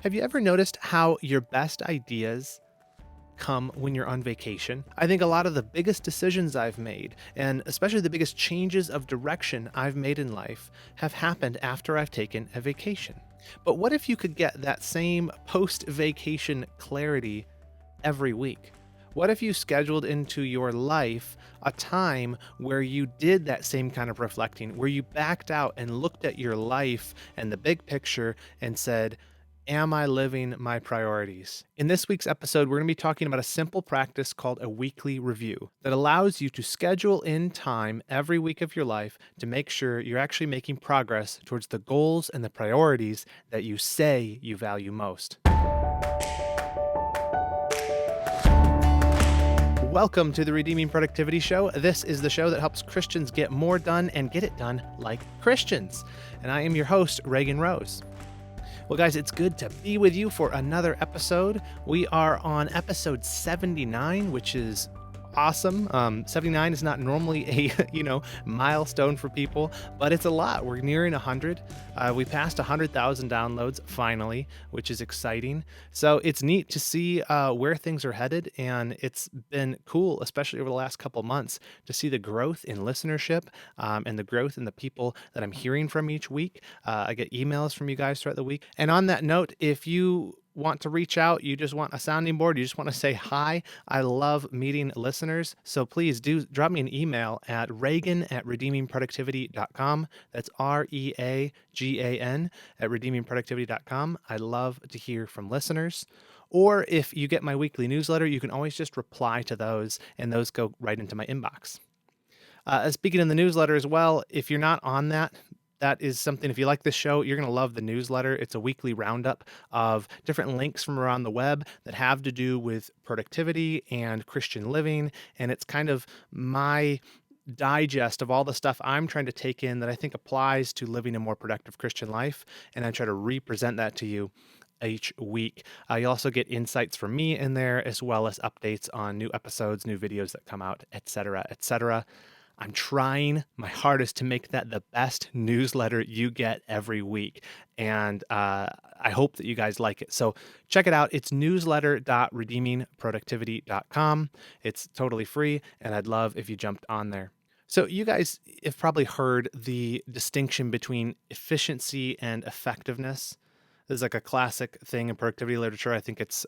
Have you ever noticed how your best ideas come when you're on vacation? I think a lot of the biggest decisions I've made, and especially the biggest changes of direction I've made in life, have happened after I've taken a vacation. But what if you could get that same post vacation clarity every week? What if you scheduled into your life a time where you did that same kind of reflecting, where you backed out and looked at your life and the big picture and said, am I living my priorities? In this week's episode, we're going to be talking about a simple practice called a weekly review that allows you to schedule in time every week of your life to make sure you're actually making progress towards the goals and the priorities that you say you value most. Welcome to the Redeeming Productivity Show. This is the show that helps Christians get more done and get it done like Christians. And I am your host, Reagan Rose. Well, guys, it's good to be with you for another episode. We are on episode 79, which is awesome. 79 is not normally a milestone for people, but it's a lot. We're nearing 100. We passed 100,000 downloads finally, which is exciting. So it's neat to see where things are headed, and it's been cool, especially over the last couple months, to see the growth in listenership and the growth in the people that I'm hearing from each week. I get emails from you guys throughout the week. And on that note, if you want to reach out, you just want a sounding board, you just want to say hi, I love meeting listeners. So please do drop me an email at reagan@redeemingproductivity.com. That's REAGAN at redeemingproductivity.com. I love to hear from listeners. Or if you get my weekly newsletter, you can always just reply to those, and those go right into my inbox. Speaking in the newsletter as well, if you're not on that is something, if you like this show, you're going to love the newsletter. It's a weekly roundup of different links from around the web that have to do with productivity and Christian living. And it's kind of my digest of all the stuff I'm trying to take in that I think applies to living a more productive Christian life. And I try to represent that to you each week. You also get insights from me in there, as well as updates on new episodes, new videos that come out, etc., etc. I'm trying my hardest to make that the best newsletter you get every week. And I hope that you guys like it. So check it out. It's newsletter.redeemingproductivity.com. It's totally free, and I'd love if you jumped on there. So you guys have probably heard the distinction between efficiency and effectiveness. This is like a classic thing in productivity literature. I think it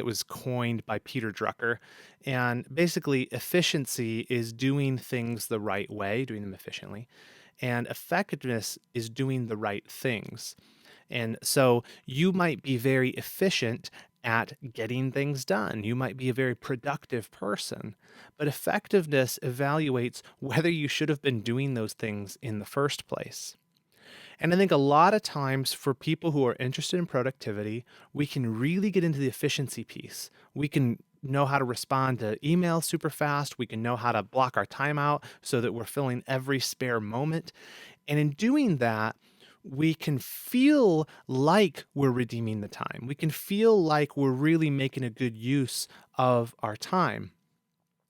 was coined by Peter Drucker. And basically, efficiency is doing things the right way, doing them efficiently. And effectiveness is doing the right things. And so you might be very efficient at getting things done. You might be a very productive person. But effectiveness evaluates whether you should have been doing those things in the first place. And I think a lot of times for people who are interested in productivity, we can really get into the efficiency piece. We can know how to respond to emails super fast. We can know how to block our time out so that we're filling every spare moment. And in doing that, we can feel like we're redeeming the time. We can feel like we're really making a good use of our time.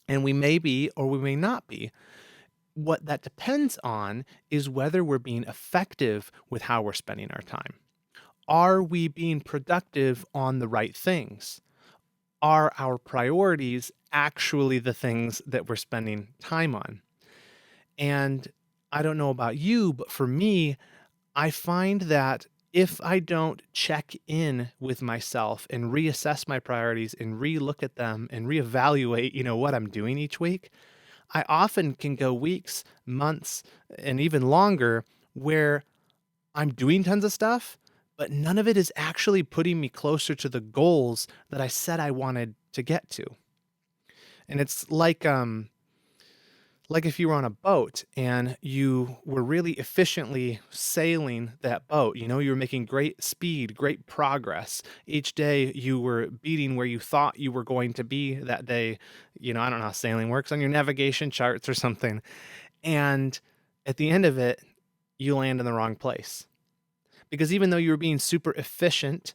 And we may be, or we may not be. What that depends on is whether we're being effective with how we're spending our time. Are we being productive on the right things? Are our priorities actually the things that we're spending time on? And I don't know about you, but for me, I find that if I don't check in with myself and reassess my priorities and relook at them and reevaluate, what I'm doing each week, I often can go weeks, months, and even longer where I'm doing tons of stuff, but none of it is actually putting me closer to the goals that I said I wanted to get to. And it's like if you were on a boat and you were really efficiently sailing that boat, you were making great speed, great progress. Each day you were beating where you thought you were going to be that day. I don't know how sailing works, on your navigation charts or something. And at the end of it, you land in the wrong place. Because even though you were being super efficient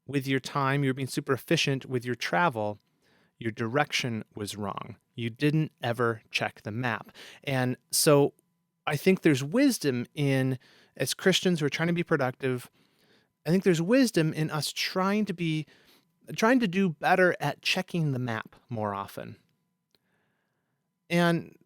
with your time, you were being super efficient with your travel, your direction was wrong. You didn't ever check the map. And so I think there's wisdom in, as Christians who are trying to be productive, I think there's wisdom in us trying to do better at checking the map more often. And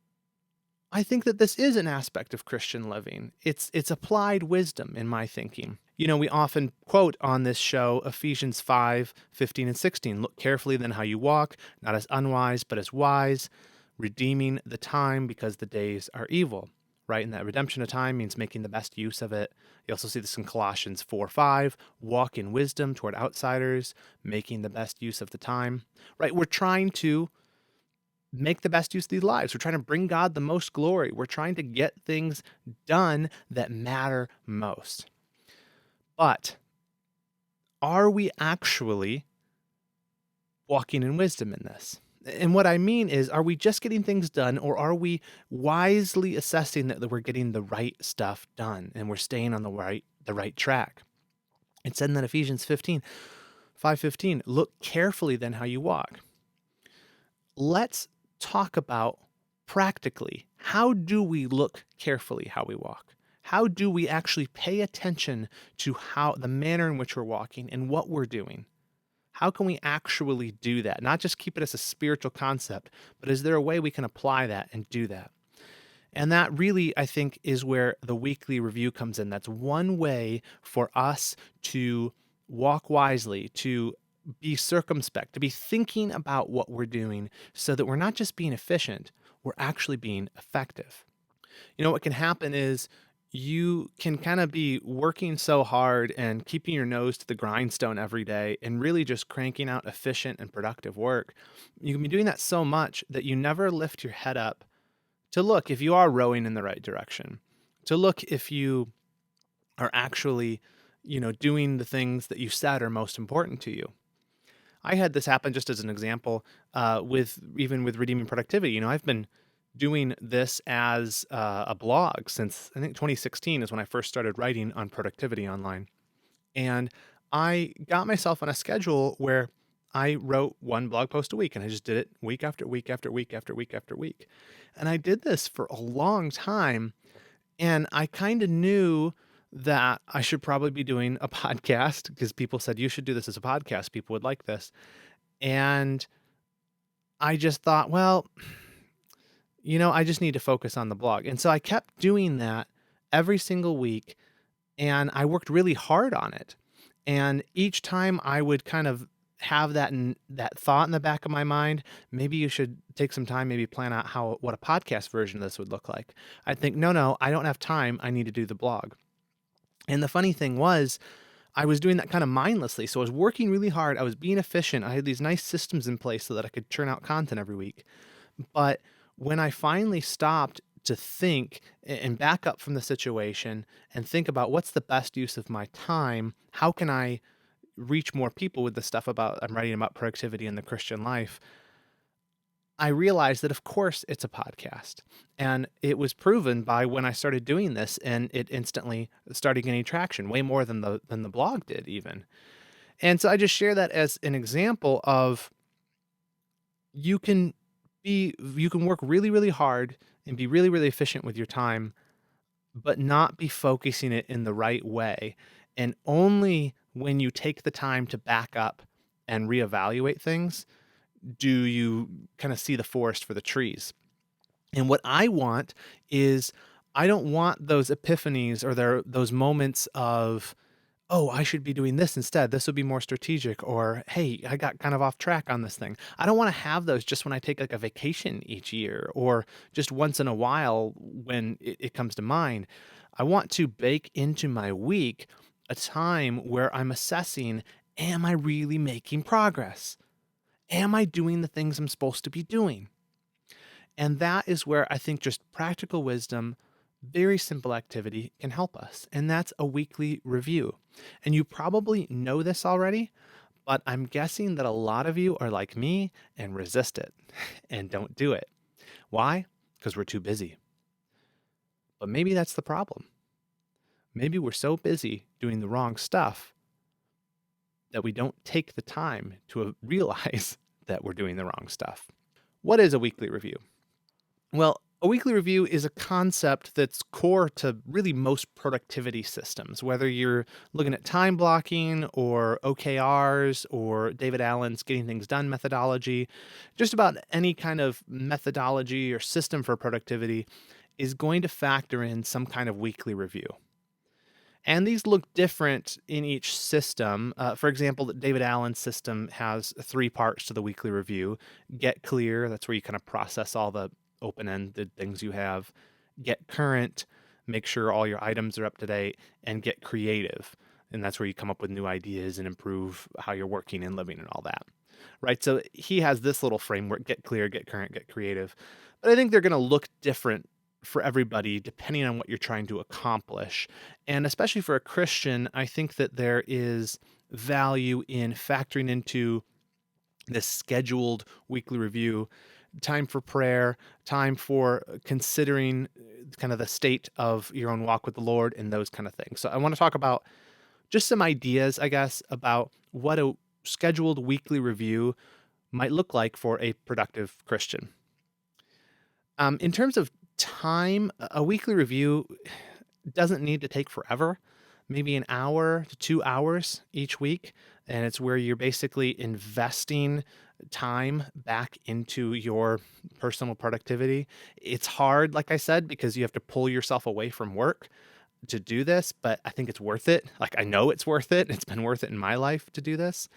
I think that this is an aspect of Christian living. It's applied wisdom in my thinking. We often quote on this show Ephesians 5:15 and 16. Look carefully then how you walk, not as unwise, but as wise, redeeming the time because the days are evil. Right? And that redemption of time means making the best use of it. You also see this in Colossians 4:5. Walk in wisdom toward outsiders, making the best use of the time. Right? We're trying to make the best use of these lives. We're trying to bring God the most glory. We're trying to get things done that matter most. But are we actually walking in wisdom in this? And what I mean is, are we just getting things done, or are we wisely assessing that we're getting the right stuff done and we're staying on the right track? It said in that Ephesians 5:15, look carefully then how you walk. Let's talk about practically, how do we look carefully how we walk? How do we actually pay attention to how the manner in which we're walking and what we're doing? How can we actually do that? Not just keep it as a spiritual concept, but is there a way we can apply that and do that? And that really, I think, is where the weekly review comes in. That's one way for us to walk wisely, to be circumspect, to be thinking about what we're doing so that we're not just being efficient, we're actually being effective. What can happen is you can kind of be working so hard and keeping your nose to the grindstone every day and really just cranking out efficient and productive work. You can be doing that so much that you never lift your head up to look if you are rowing in the right direction, to look if you are actually, doing the things that you said are most important to you. I had this happen just as an example with redeeming productivity. I've been doing this as a blog since I think 2016 is when I first started writing on productivity online. And I got myself on a schedule where I wrote one blog post a week, and I just did it week after week after week after week after week. And I did this for a long time, and I kind of knew that I should probably be doing a podcast because people said you should do this as a podcast. People would like this. And I just thought, well, I just need to focus on the blog. And so I kept doing that every single week, and I worked really hard on it. And each time I would kind of have that thought in the back of my mind, maybe you should take some time, maybe plan out what a podcast version of this would look like. I'd think, no, I don't have time. I need to do the blog. And the funny thing was, I was doing that kind of mindlessly. So I was working really hard. I was being efficient. I had these nice systems in place so that I could churn out content every week. But when I finally stopped to think and back up from the situation and think about what's the best use of my time, how can I reach more people with the stuff I'm writing about productivity in the Christian life, I realized that of course it's a podcast. And it was proven by when I started doing this, and it instantly started gaining traction, way more than the blog did even. And so I just share that as an example of you can work really, really hard and be really, really efficient with your time, but not be focusing it in the right way. And only when you take the time to back up and reevaluate things do you kind of see the forest for the trees. And what I want is, I don't want those epiphanies or those moments of, oh, I should be doing this instead. This would be more strategic. Or, hey, I got kind of off track on this thing. I don't want to have those just when I take like a vacation each year or just once in a while when it comes to mind. I want to bake into my week a time where I'm assessing, am I really making progress? Am I doing the things I'm supposed to be doing? And that is where I think just practical wisdom, very simple activity can help us. And that's a weekly review. And you probably know this already, but I'm guessing that a lot of you are like me and resist it and don't do it. Why? Because we're too busy. But maybe that's the problem. Maybe we're so busy doing the wrong stuff that we don't take the time to realize that we're doing the wrong stuff. What is a weekly review? Well, A weekly review is a concept that's core to really most productivity systems, whether you're looking at time blocking or OKRs or David Allen's getting things done methodology. Just about any kind of methodology or system for productivity is going to factor in some kind of weekly review. And these look different in each system. For example, the David Allen system has three parts to the weekly review. Get clear, that's where you kind of process all the open-ended things you have. Get current, make sure all your items are up to date, and get creative. And that's where you come up with new ideas and improve how you're working and living and all that. Right? So he has this little framework: get clear, get current, get creative. But I think they're going to look different for everybody depending on what you're trying to accomplish. And especially for a Christian, I think that there is value in factoring into this scheduled weekly review time for prayer, time for considering kind of the state of your own walk with the Lord and those kind of things. So I want to talk about just some ideas, I guess, about what a scheduled weekly review might look like for a productive Christian. In terms of time, a weekly review doesn't need to take forever, maybe an hour to 2 hours each week. And it's where you're basically investing time back into your personal productivity. It's hard, like I said, because you have to pull yourself away from work to do this, but I think it's worth it. Like, I know it's worth it. It's been worth it in my life to do this.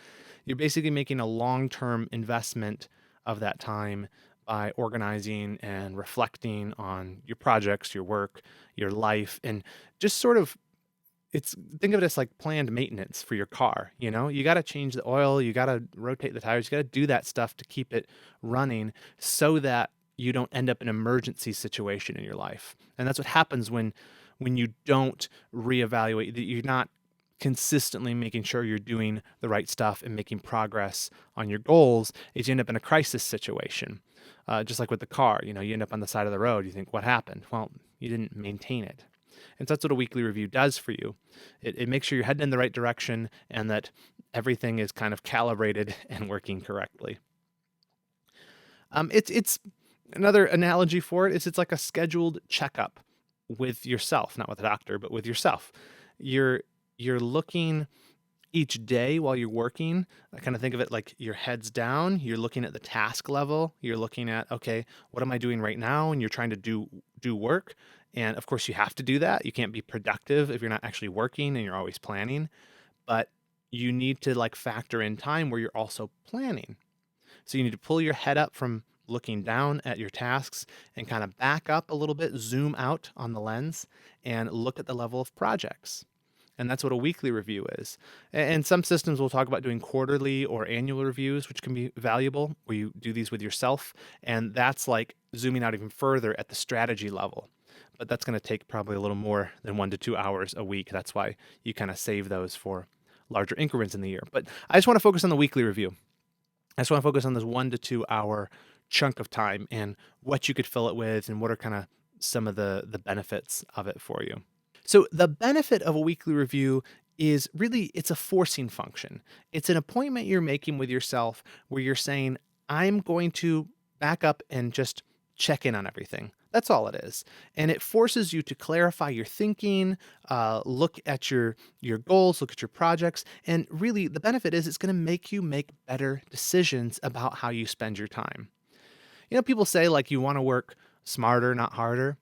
You're basically making a long-term investment of that time by organizing and reflecting on your projects, your work, your life, and just sort of think of it as like planned maintenance for your car. You got to change the oil, you got to rotate the tires, you got to do that stuff to keep it running so that you don't end up in an emergency situation in your life. And that's what happens when you don't reevaluate, that you're not consistently making sure you're doing the right stuff and making progress on your goals, is you end up in a crisis situation. Just like with the car, you end up on the side of the road. You think, what happened? Well, you didn't maintain it. And so that's what a weekly review does for you. It makes sure you're heading in the right direction and that everything is kind of calibrated and working correctly. It's another analogy for it is it's like a scheduled checkup with yourself, not with a doctor, but with yourself. You're looking each day while you're working. I kind of think of it like your head's down. You're looking at the task level. You're looking at, okay, what am I doing right now? And you're trying to do work. And of course, you have to do that. You can't be productive if you're not actually working and you're always planning. But you need to like factor in time where you're also planning. So you need to pull your head up from looking down at your tasks and kind of back up a little bit, zoom out on the lens and look at the level of projects. And that's what a weekly review is. And some systems will talk about doing quarterly or annual reviews, which can be valuable, where you do these with yourself. And that's like zooming out even further at the strategy level. But that's going to take probably a little more than 1 to 2 hours a week. That's why you kind of save those for larger increments in the year. But I just want to focus on the weekly review. I just want to focus on this 1 to 2 hour chunk of time and what you could fill it with and what are kind of some of the benefits of it for you. So the benefit of a weekly review is really, it's a forcing function. It's an appointment you're making with yourself where you're saying, I'm going to back up and just check in on everything. That's all it is. And it forces you to clarify your thinking, look at your goals, look at your projects. And really the benefit is it's going to make you make better decisions about how you spend your time. People say like you want to work smarter, not harder.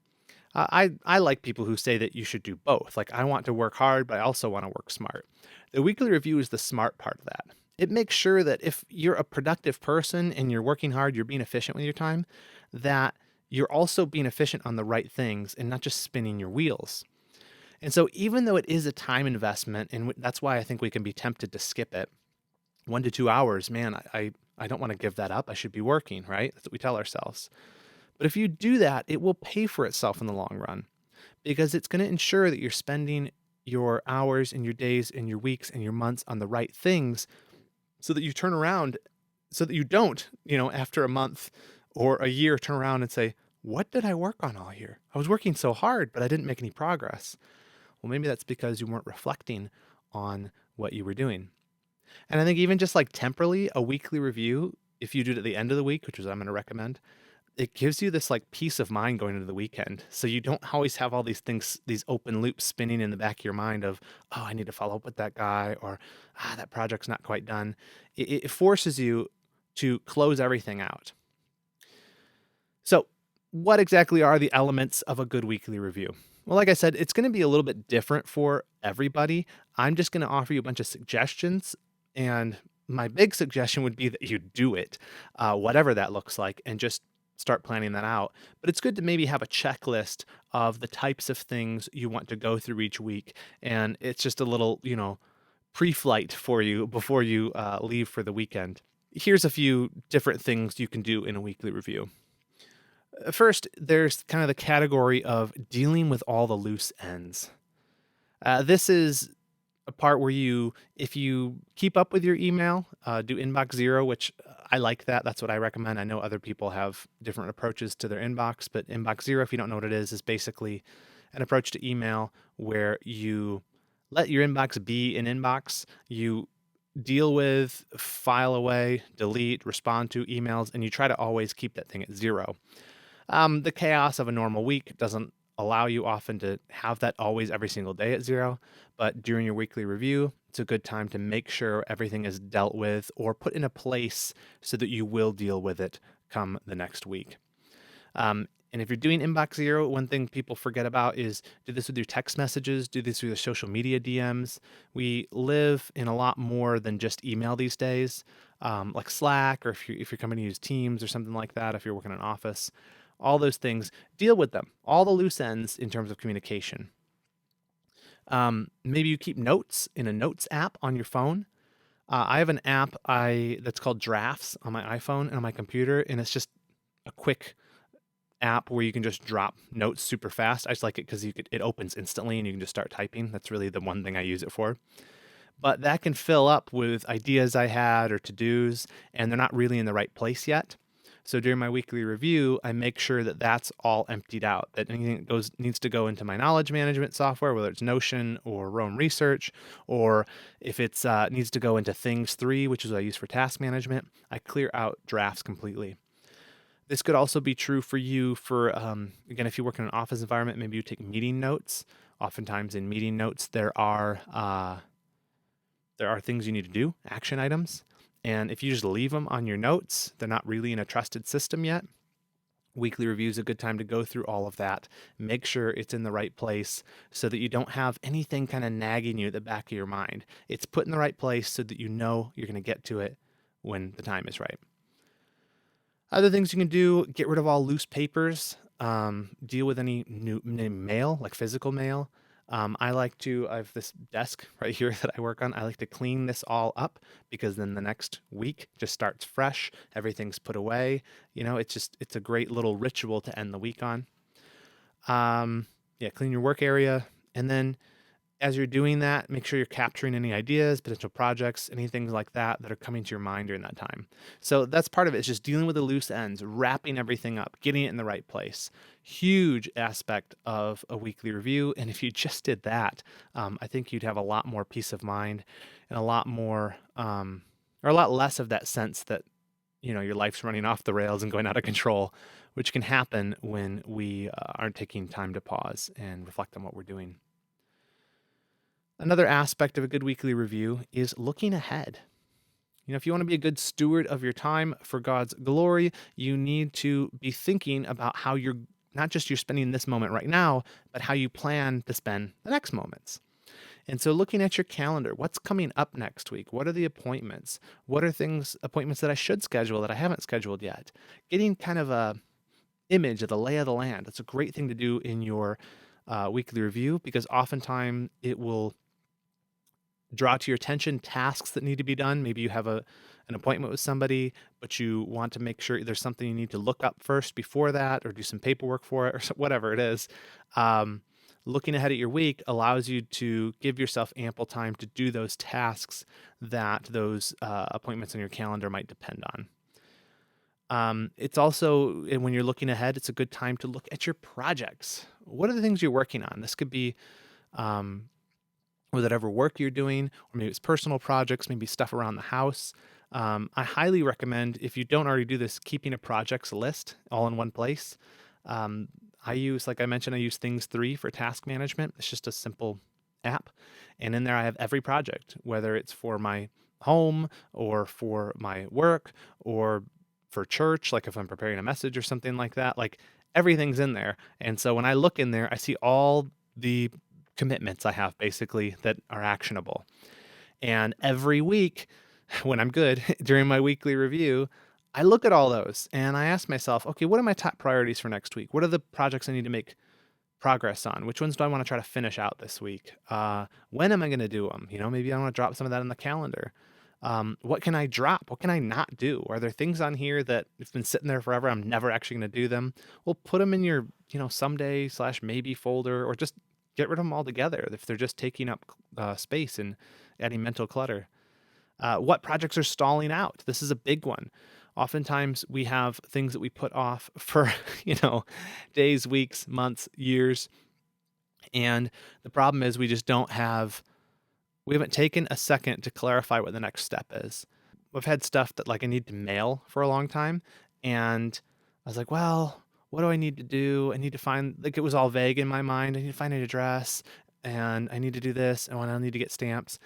I like people who say that you should do both. Like, I want to work hard, but I also want to work smart. The weekly review is the smart part of that. It makes sure that if you're a productive person and you're working hard, you're being efficient with your time, that you're also being efficient on the right things and not just spinning your wheels. And so even though it is a time investment, and that's why I think we can be tempted to skip it, 1 to 2 hours, man, I don't want to give that up. I should be working, right? That's what we tell ourselves. But if you do that, it will pay for itself in the long run because it's going to ensure that you're spending your hours and your days and your weeks and your months on the right things so that you turn around, so that you don't, after a month or a year, turn around and say, what did I work on all year? I was working so hard, but I didn't make any progress. Well, maybe that's because you weren't reflecting on what you were doing. And I think even just like temporally, a weekly review, if you do it at the end of the week, which is what I'm going to recommend, it gives you this like peace of mind going into the weekend. So you don't always have all these things, these open loops spinning in the back of your mind of, oh, I need to follow up with that guy, or that project's not quite done. It forces you to close everything out. So, what exactly are the elements of a good weekly review? Well, like I said, it's going to be a little bit different for everybody. I'm just going to offer you a bunch of suggestions. And my big suggestion would be that you do it, whatever that looks like, and just start planning that out. But it's good to maybe have a checklist of the types of things you want to go through each week. And it's just a little, pre flight for you before you leave for the weekend. Here's a few different things you can do in a weekly review. First, there's kind of the category of dealing with all the loose ends. This is a part where if you keep up with your email, do inbox zero, which I like that. That's what I recommend. I know other people have different approaches to their inbox, but inbox zero, if you don't know what it is basically an approach to email where you let your inbox be an inbox. You deal with, file away, delete, respond to emails, and you try to always keep that thing at zero. The chaos of a normal week doesn't allow you often to have that always every single day at zero, but during your weekly review, it's a good time to make sure everything is dealt with or put in a place so that you will deal with it come the next week. And if you're doing inbox zero, one thing people forget about is do this with your text messages, do this through the social media DMs. We live in a lot more than just email these days, like Slack, or if you're coming to use Teams or something like that, if you're working in an office. All those things, deal with them, all the loose ends in terms of communication. Maybe you keep notes in a notes app on your phone. I have an app that's called Drafts on my iPhone and on my computer, and it's just a quick app where you can just drop notes super fast. I just like it because it opens instantly and you can just start typing. That's really the one thing I use it for. But that can fill up with ideas I had or to-dos, and they're not really in the right place yet. So during my weekly review, I make sure that that's all emptied out, that anything that needs to go into my knowledge management software, whether it's Notion or Roam Research, or if it needs to go into Things 3, which is what I use for task management, I clear out drafts completely. This could also be true for you for, again, if you work in an office environment, maybe you take meeting notes. Oftentimes in meeting notes, there are things you need to do, action items. And if you just leave them on your notes, they're not really in a trusted system yet. Weekly review is a good time to go through all of that, make sure it's in the right place so that you don't have anything kind of nagging you at the back of your mind. It's put in the right place so that you know you're going to get to it when the time is right. Other things you can do, get rid of all loose papers, deal with any new mail, like physical mail. I have this desk right here that I work on. I like to clean this all up because then the next week just starts fresh. Everything's put away. It's a great little ritual to end the week on. Clean your work area. And then as you're doing that, make sure you're capturing any ideas, potential projects, anything like that are coming to your mind during that time. So that's part of it. It's just dealing with the loose ends, wrapping everything up, getting it in the right place. Huge aspect of a weekly review. And if you just did that, I think you'd have a lot more peace of mind and a lot more, or a lot less of that sense that, your life's running off the rails and going out of control, which can happen when we aren't taking time to pause and reflect on what we're doing. Another aspect of a good weekly review is looking ahead. If you want to be a good steward of your time for God's glory, you need to be thinking about how you're spending this moment right now, but how you plan to spend the next moments. And so looking at your calendar, what's coming up next week? What are the appointments? What are appointments that I should schedule that I haven't scheduled yet? Getting kind of a image of the lay of the land. That's a great thing to do in your weekly review because oftentimes it will draw to your attention tasks that need to be done. Maybe you have an appointment with somebody, but you want to make sure there's something you need to look up first before that, or do some paperwork for it, or whatever it is. Looking ahead at your week allows you to give yourself ample time to do those tasks that those appointments on your calendar might depend on. It's also, when you're looking ahead, it's a good time to look at your projects. What are the things you're working on? This could be whatever work you're doing, or maybe it's personal projects, maybe stuff around the house. I highly recommend, if you don't already do this, keeping a projects list all in one place. Um, I use, like I mentioned, I use Things 3 for task management. It's just a simple app. And in there, I have every project, whether it's for my home or for my work or for church, like if I'm preparing a message or something like that, like everything's in there. And so when I look in there, I see all the commitments I have basically that are actionable. And every week, when I'm good during my weekly review, I look at all those and I ask myself, okay, what are my top priorities for next week? What are the projects I need to make progress on? Which ones do I want to try to finish out this week? When am I going to do them? Maybe I want to drop some of that in the calendar. What can I drop? What can I not do? Are there things on here that have been sitting there forever? I'm never actually going to do them. Well, put them in your, someday slash maybe folder, or just get rid of them altogether if they're just taking up space and adding mental clutter. What projects are stalling out? This is a big one. Oftentimes we have things that we put off for, days, weeks, months, years. And the problem is we haven't taken a second to clarify what the next step is. I've had stuff that like I need to mail for a long time. And I was like, well, what do I need to do? I need to find, like, it was all vague in my mind. I need to find an address and I need to do this and I need to get stamps.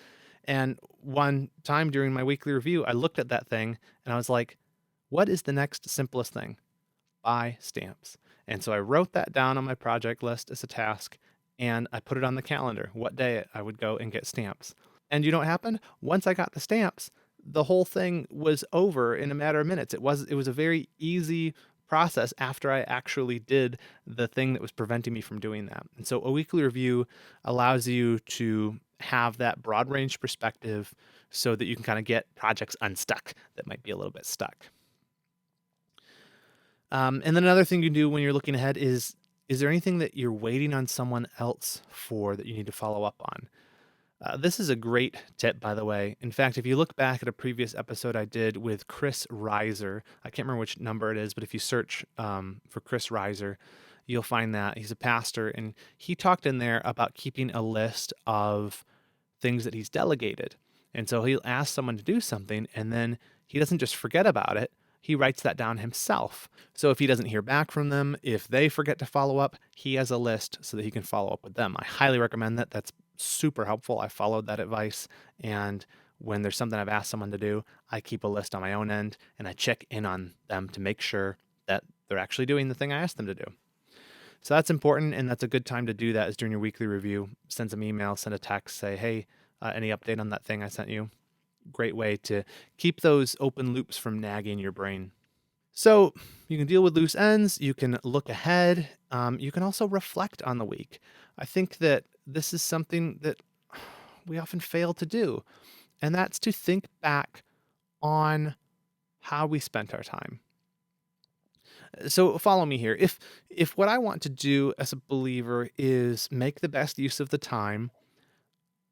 And one time during my weekly review, I looked at that thing and I was like, what is the next simplest thing? Buy stamps. And so I wrote that down on my project list as a task and I put it on the calendar what day I would go and get stamps. And you know what happened? Once I got the stamps, the whole thing was over in a matter of minutes. It was a very easy process after I actually did the thing that was preventing me from doing that. And so a weekly review allows you to have that broad range perspective so that you can kind of get projects unstuck that might be a little bit stuck. And then another thing you can do when you're looking ahead is there anything that you're waiting on someone else for that you need to follow up on? This is a great tip, by the way. In fact, if you look back at a previous episode I did with Chris Reiser, I can't remember which number it is, but if you search for Chris Reiser, you'll find that he's a pastor, and he talked in there about keeping a list of things that he's delegated. And so he'll ask someone to do something, and then he doesn't just forget about it. He writes that down himself. So if he doesn't hear back from them, if they forget to follow up, he has a list so that he can follow up with them. I highly recommend that. That's super helpful. I followed that advice. And when there's something I've asked someone to do, I keep a list on my own end and I check in on them to make sure that they're actually doing the thing I asked them to do. So that's important. And that's a good time to do that is during your weekly review. Send some email, send a text, say, hey, any update on that thing I sent you? Great way to keep those open loops from nagging your brain. So you can deal with loose ends. You can look ahead. You can also reflect on the week. I think that this is something that we often fail to do, and that's to think back on how we spent our time. So follow me here. If what I want to do as a believer is make the best use of the time,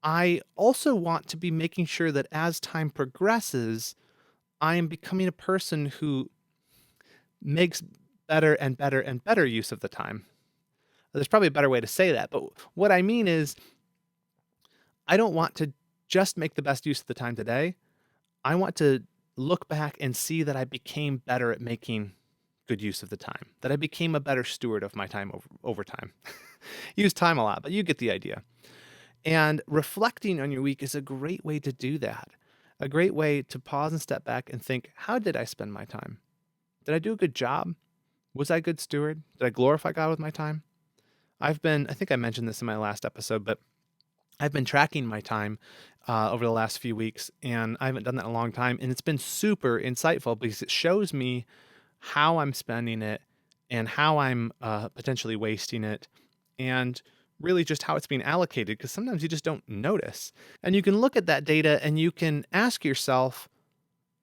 I also want to be making sure that as time progresses, I am becoming a person who makes better and better and better use of the time. There's probably a better way to say that, but what I mean is I don't want to just make the best use of the time today. I want to look back and see that I became better at making good use of the time, that I became a better steward of my time over time. Use time a lot, but you get the idea. And reflecting on your week is a great way to do that. A great way to pause and step back and think, how did I spend my time? Did I do a good job? Was I a good steward? Did I glorify God with my time? I think I mentioned this in my last episode, but I've been tracking my time over the last few weeks, and I haven't done that in a long time. And it's been super insightful because it shows me how I'm spending it and how I'm potentially wasting it, and really just how it's being allocated, because sometimes you just don't notice. And you can look at that data and you can ask yourself,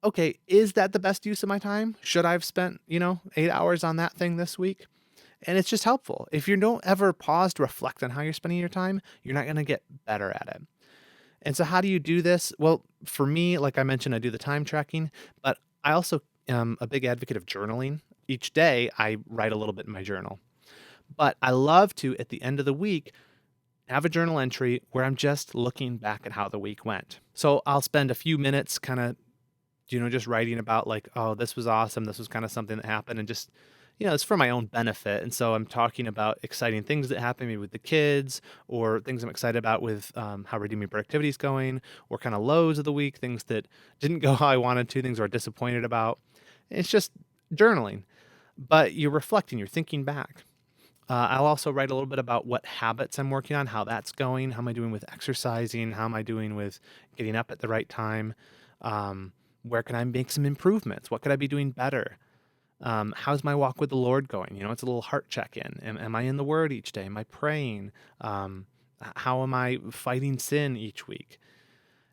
okay, is that the best use of my time? Should I have spent, 8 hours on that thing this week? And it's just helpful. If you don't ever pause to reflect on how you're spending your time, you're not going to get better at it. And so how do you do this? Well, for me, like I mentioned, I do the time tracking, but I also am a big advocate of journaling. Each day I write a little bit in my journal. But I love to, at the end of the week, have a journal entry where I'm just looking back at how the week went. So I'll spend a few minutes kind of Just writing about like, oh, this was awesome. This was kind of something that happened, and just, it's for my own benefit. And so I'm talking about exciting things that happen maybe with the kids, or things I'm excited about with how redeeming productivity is going, or kind of lows of the week, things that didn't go how I wanted to, things I'm disappointed about. It's just journaling, but you're reflecting, you're thinking back. I'll also write a little bit about what habits I'm working on, how that's going, how am I doing with exercising, how am I doing with getting up at the right time, um, where can I make some improvements, what could I be doing better, how's my walk with the Lord going? It's a little heart check in. Am I in the Word each day? Am I praying? How am I fighting sin each week?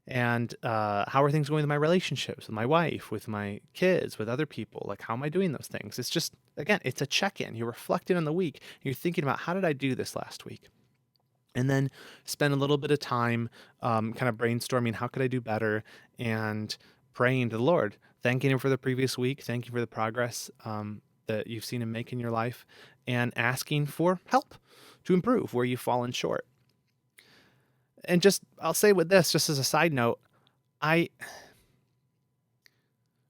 And how are things going with my relationships with my wife, with my kids, with other people? Like, how am I doing those things? It's just, again, it's a check-in. You're reflecting on the week. You're thinking about, how did I do this last week? And then spend a little bit of time kind of brainstorming, how could I do better, and praying to the Lord, thanking him for the previous week, thanking for the progress that you've seen him make in your life, and asking for help to improve where you've fallen short. And just, I'll say with this, just as a side note, I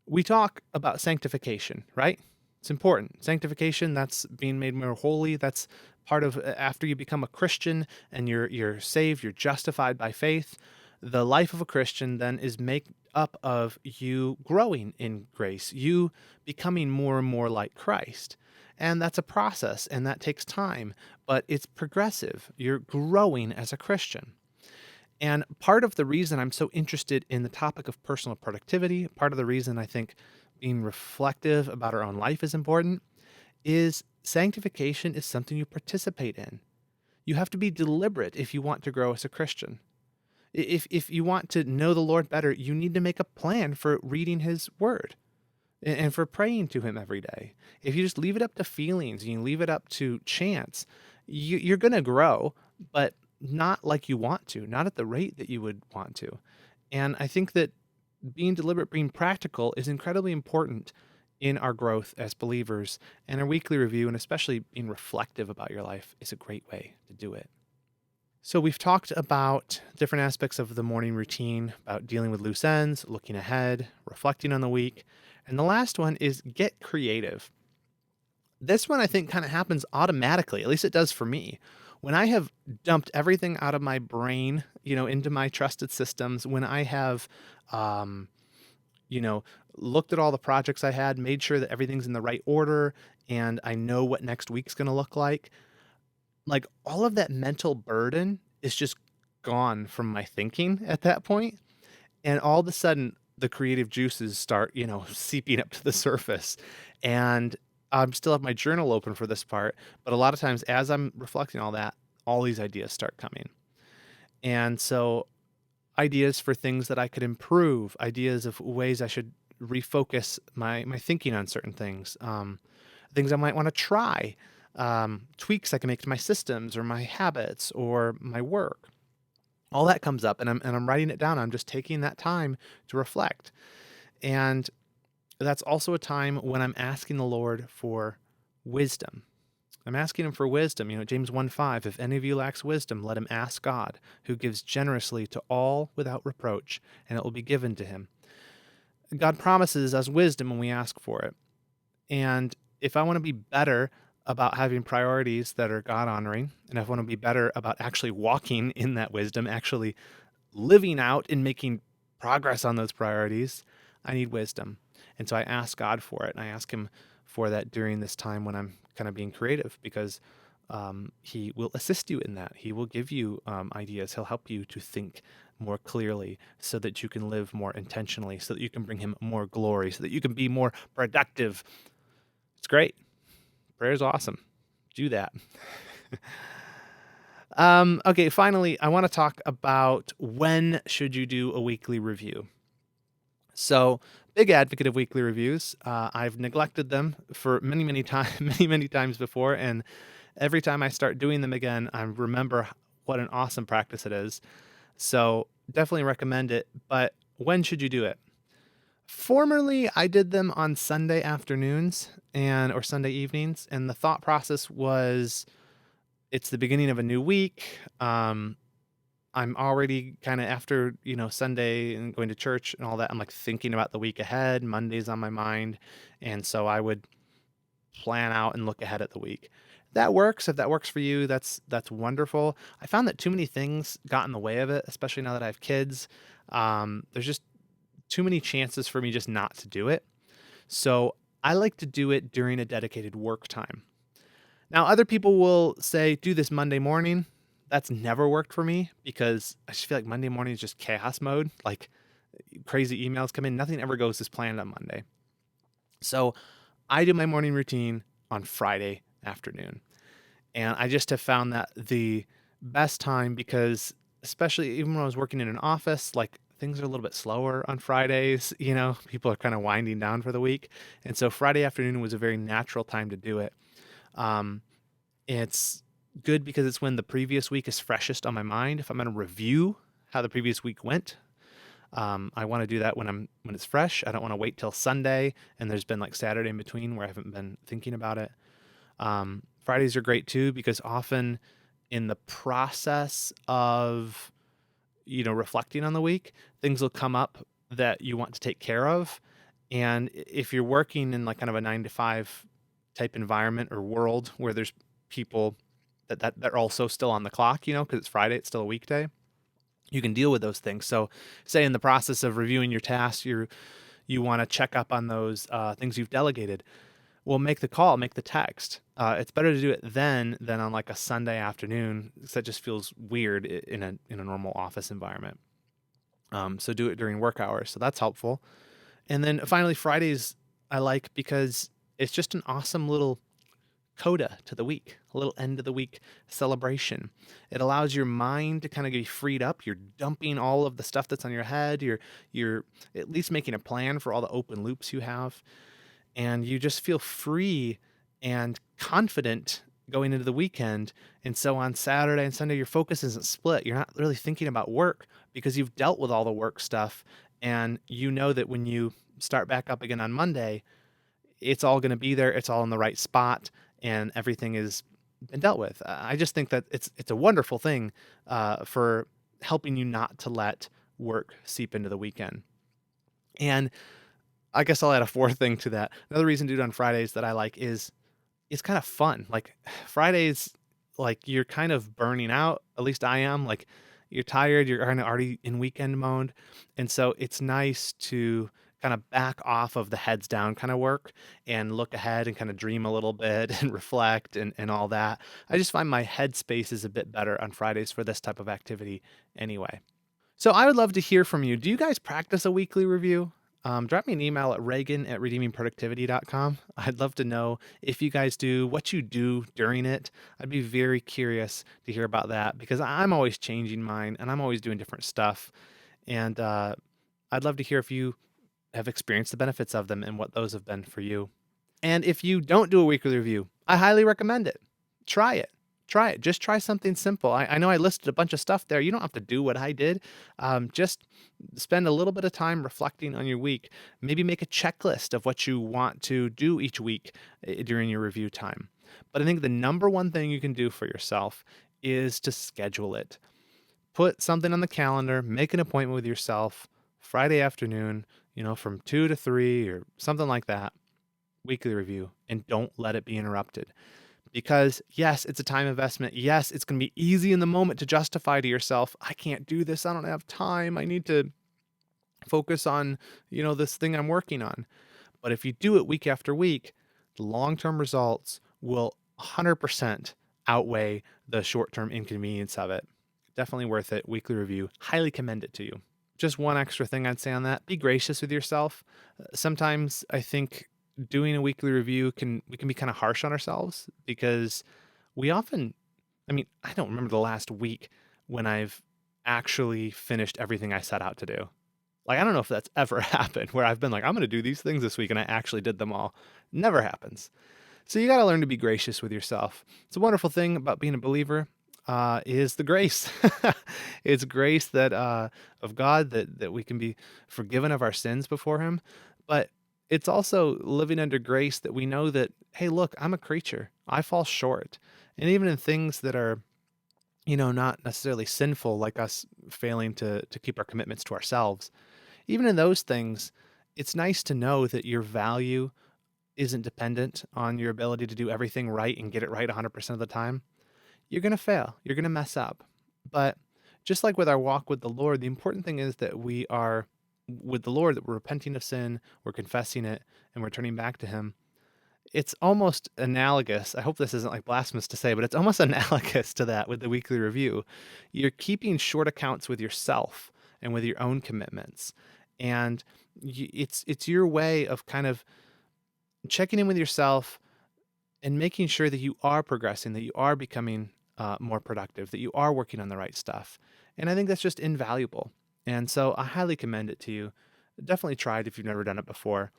we talk about sanctification, right? It's important. Sanctification, that's being made more holy. That's part of after you become a Christian and you're saved, you're justified by faith. The life of a Christian then is made up of you growing in grace, you becoming more and more like Christ. And that's a process and that takes time, but it's progressive. You're growing as a Christian. And part of the reason I'm so interested in the topic of personal productivity, part of the reason I think being reflective about our own life is important, is sanctification is something you participate in. You have to be deliberate if you want to grow as a Christian. If you want to know the Lord better, you need to make a plan for reading his word and for praying to him every day. If you just leave it up to feelings and you leave it up to chance, you're going to grow, but not like you want to, not at the rate that you would want to. And I think that being deliberate, being practical is incredibly important in our growth as believers. And our weekly review, and especially being reflective about your life, is a great way to do it. So we've talked about different aspects of the morning routine, about dealing with loose ends, looking ahead, reflecting on the week. And the last one is get creative. This one I think kind of happens automatically, at least it does for me. When I have dumped everything out of my brain, into my trusted systems, when I have, um, looked at all the projects I had, made sure that everything's in the right order, and I know what next week's going to look like all of that mental burden is just gone from my thinking at that point. And all of a sudden, the creative juices start, seeping up to the surface. And I'm still have my journal open for this part, but a lot of times as I'm reflecting all that, all these ideas start coming. And so ideas for things that I could improve, ideas of ways I should refocus my thinking on certain things, things I might want to try, tweaks I can make to my systems or my habits or my work. All that comes up and I'm writing it down. I'm just taking that time to reflect. And that's also a time when I'm asking the Lord for wisdom. I'm asking him for wisdom. James 1:5, if any of you lacks wisdom, let him ask God, who gives generously to all without reproach, and it will be given to him. God promises us wisdom when we ask for it. And if I want to be better about having priorities that are God honoring, and if I want to be better about actually walking in that wisdom, actually living out and making progress on those priorities, I need wisdom. And so I ask God for it, and I ask him for that during this time when I'm kind of being creative, because he will assist you in that. He will give you ideas. He'll help you to think more clearly so that you can live more intentionally, so that you can bring him more glory, so that you can be more productive. It's great. Prayer is awesome. Do that. Okay, finally, I want to talk about when should you do a weekly review. So, big advocate of weekly reviews. I've neglected them for many times before, and every time I start doing them again, I remember what an awesome practice it is. So, definitely recommend it. But when should you do it? Formerly, I did them on Sunday afternoons or Sunday evenings, and the thought process was it's the beginning of a new week. I'm already kind of after, Sunday and going to church and all that. I'm like thinking about the week ahead. Monday's on my mind. And so I would plan out and look ahead at the week. That works. If that works for you, that's wonderful. I found that too many things got in the way of it, especially now that I have kids. There's just too many chances for me just not to do it. So I like to do it during a dedicated work time. Now, other people will say, do this Monday morning. That's never worked for me because I just feel like Monday morning is just chaos mode. Like crazy emails come in. Nothing ever goes as planned on Monday. So I do my morning routine on Friday afternoon. And I just have found that the best time because, especially even when I was working in an office, like things are a little bit slower on Fridays. People are kind of winding down for the week. And so Friday afternoon was a very natural time to do it. Um, it's good because it's when the previous week is freshest on my mind. If I'm going to review how the previous week went, I want to do that when it's fresh. I don't want to wait till Sunday and there's been like Saturday in between where I haven't been thinking about it. Fridays are great too because often in the process of reflecting on the week, things will come up that you want to take care of. And if you're working in like kind of a 9 to 5 type environment or world where there's people that are also still on the clock, because it's Friday, it's still a weekday, you can deal with those things. So say in the process of reviewing your tasks, you want to check up on those things you've delegated. Well, make the call, make the text. It's better to do it then than on like a Sunday afternoon, because that just feels weird in a normal office environment. So do it during work hours. So that's helpful. And then finally, Fridays I like because it's just an awesome little coda to the week, a little end of the week celebration. It allows your mind to kind of be freed up. You're dumping all of the stuff that's on your head. You're at least making a plan for all the open loops you have, and you just feel free and confident going into the weekend. And so on Saturday and Sunday, your focus isn't split. You're not really thinking about work because you've dealt with all the work stuff. And you know that when you start back up again on Monday, it's all going to be there. It's all in the right spot and everything is been dealt with. I just think that it's a wonderful thing for helping you not to let work seep into the weekend. And I guess I'll add a fourth thing to that. Another reason to do it on Fridays that I like is it's kind of fun. Like Fridays, like you're kind of burning out. At least I am. Like you're tired. You're kind of already in weekend mode, and so it's nice to kind of back off of the heads down kind of work and look ahead and kind of dream a little bit and reflect and all that. I just find my headspace is a bit better on Fridays for this type of activity anyway. So I would love to hear from you. Do you guys practice a weekly review? Drop me an email at reagan@redeemingproductivity.com. I'd love to know if you guys do, what you do during it. I'd be very curious to hear about that because I'm always changing mine and I'm always doing different stuff. And I'd love to hear if you have experienced the benefits of them and what those have been for you. And if you don't do a weekly review, I highly recommend it. Try it. Try it. Just try something simple. I know I listed a bunch of stuff there. You don't have to do what I did. Just spend a little bit of time reflecting on your week. Maybe make a checklist of what you want to do each week during your review time. But I think the number one thing you can do for yourself is to schedule it. Put something on the calendar, make an appointment with yourself Friday afternoon, from 2 to 3 or something like that, weekly review, and don't let it be interrupted. Because yes, it's a time investment. Yes, it's going to be easy in the moment to justify to yourself, I can't do this. I don't have time. I need to focus on, this thing I'm working on. But if you do it week after week, the long-term results will 100% outweigh the short-term inconvenience of it. Definitely worth it. Weekly review. Highly commend it to you. Just one extra thing I'd say on that. Be gracious with yourself. Sometimes I think doing a weekly review we can be kind of harsh on ourselves because we often, I don't remember the last week when I've actually finished everything I set out to do. Like, I don't know if that's ever happened where I've been like, I'm going to do these things this week and I actually did them all. Never happens. So you got to learn to be gracious with yourself. It's a wonderful thing about being a believer. Is the grace. It's grace that of God that we can be forgiven of our sins before Him, but it's also living under grace that we know that, hey, look, I'm a creature. I fall short, and even in things that are not necessarily sinful like us failing to keep our commitments to ourselves. Even in those things, it's nice to know that your value isn't dependent on your ability to do everything right and get it right 100% of the time. You're going to fail, you're going to mess up. But just like with our walk with the Lord, the important thing is that we are with the Lord, that we're repenting of sin, we're confessing it, and we're turning back to Him. It's almost analogous. I hope this isn't like blasphemous to say, but it's almost analogous to that with the weekly review. You're keeping short accounts with yourself and with your own commitments. And it's your way of kind of checking in with yourself and making sure that you are progressing, that you are becoming more productive, that you are working on the right stuff. And I think that's just invaluable. And so I highly commend it to you. Definitely try it if you've never done it before.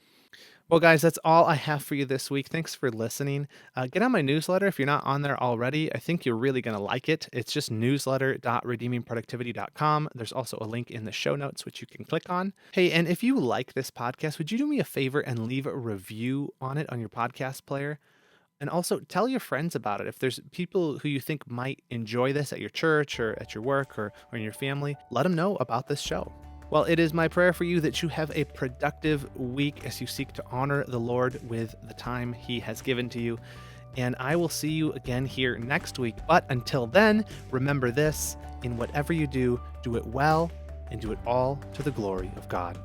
Well, guys, that's all I have for you this week. Thanks for listening. Get on my newsletter if you're not on there already. I think you're really going to like it. It's just newsletter.redeemingproductivity.com. There's also a link in the show notes, which you can click on. Hey, and if you like this podcast, would you do me a favor and leave a review on it on your podcast player? And also tell your friends about it. If there's people who you think might enjoy this at your church or at your work or in your family, let them know about this show. Well, it is my prayer for you that you have a productive week as you seek to honor the Lord with the time He has given to you. And I will see you again here next week. But until then, remember this: in whatever you do, do it well and do it all to the glory of God.